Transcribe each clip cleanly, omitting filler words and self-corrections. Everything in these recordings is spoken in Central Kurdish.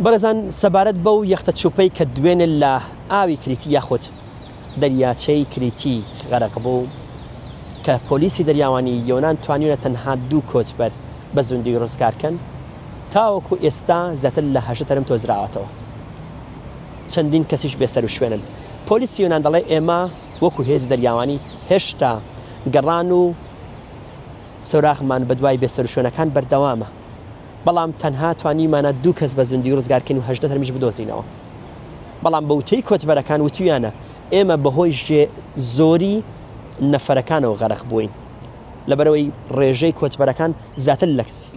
بەڕێزان سەبارەت بەو یەختە چوپەی کە دوێنێ لە ئاوی کریتی یاخود دەریاچەی کریتی غەرق بوو کە پۆلیسی دەریاوانی یۆنان توانیونە تەنها 2 کۆچبەر بە زوندی ڕزگارکەن تاوەکو ئێستا زیاتر لە 8 تەرم تۆزراوەتەوە چەندین کەسیش بێسەر و شوێنن. پۆلیسی یۆنان دەڵێ ئێمە وەکو هێز دەریاوانی هێشتا گەڕان و سۆراخمان بەدوای بێسەر و شوێنەکان بەردەوامە، بەڵام تەنها توانیمانە 2 کەس بە زوندی ڕزگارکەین و 8 تەرمیش بدۆزینەوە. بەڵام بەوتەی کۆچبەرەکان وتویانە ئێمە بەهۆی زۆری نەفەرەکانەوە غەرق بووین، لەبەرەوەی ڕێژەی کۆچبەرەکان زیاتر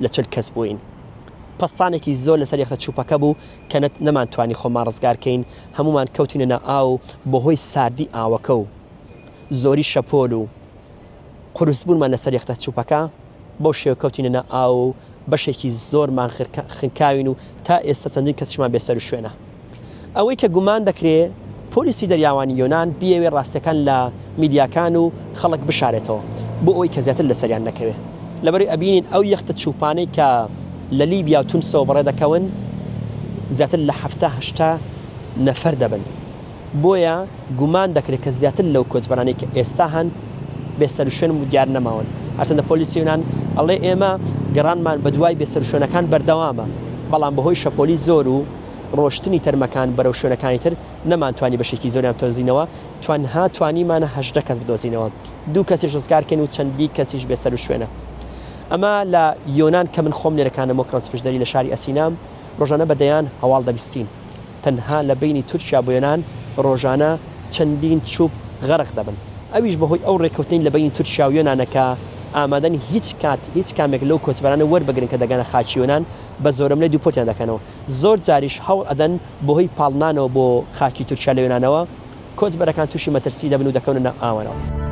لە 40 کەس بووین. پەستانێکی زۆر لەسەر یەختە چوپەکە بوو کە نەمانتوانی خۆمان ڕزگارکەین، هەمومان کەوتینە ناو ئاو بەهۆی ساردی ئاوەکە و زۆری شەپۆل و قورسبوونمان لەسەر یەختە چوپەکە بۆ شێوە کەوتینە ناو ئاو بەشێکی زۆرمان خنکاوین و تا ئێستا چەندین کەسیشمان بێسەر و شوێنە. ئەوەی کە گومان دەکرێت پۆلیسی دەریاوانی یۆنان بیەوێ ڕاستیەکان لە میدیاکان و خەڵک بشارێتەوە بۆ ئەوەی کە زیاتر لەسەریان نەکەوێت، لەبەرەوەی ئەبینین ئەو یەختە چوپانەی کە لە لیبیا و تونسەوە بەڕێ دەکەون زیاتر لە 70-80 نەفەر دەبن، بۆیە گومان دەکرێت کە زیاتر لەو کۆچبەرانەی کە ئێستا هەن بێسەر و شوێن و دیار نەماون. هەرچەندە پۆلیسی یۆنان ئەڵێ ئێمە گەڕانمان بەدوای بێسەر و شوێنەکان بەردەوامە، بەڵام بەهۆی شەپۆلی زۆر و ڕۆشتنی تەرمەکان بەرەو شوێنەکانی تر نەمانتوانی بەشێکی زۆریان تۆزینەوە، توانها توانیمانە 8 کەس بدۆزینەوە، 2 کەسیش ڕزگارکەین و چەندی کەسیش بێسەر و شوێنە. ئەمە لە یۆنان کە من خۆم لێرەکانەوە کڕەنسپشدەری لە شاری ئەسینام ڕۆژانە بەدەیان هەواڵ دەبیستین، تەنها لە بینی تورکیا بۆ یۆنان ڕۆژانە چەندین چوب غەرق دەبن، ئەویش بەهۆی ئەو ڕێکەوتنین لە بینی تورکیا و یۆنانەکە ئامادەن هیچ کامێک لەو کۆچبەرانە وەربگرن کە دەگەنە خاچی یۆنان بە زۆرم لێ دووپۆتیان دەکەنەوە. زۆر جاریش هەوڵ ئەدەن بەهۆی پاڵنانەوە بۆ خاکی تورکیا لە یۆنانەوە کۆچبەرەکان تووشی مەترسی دەبن و دەکەونە ئاوانەوە.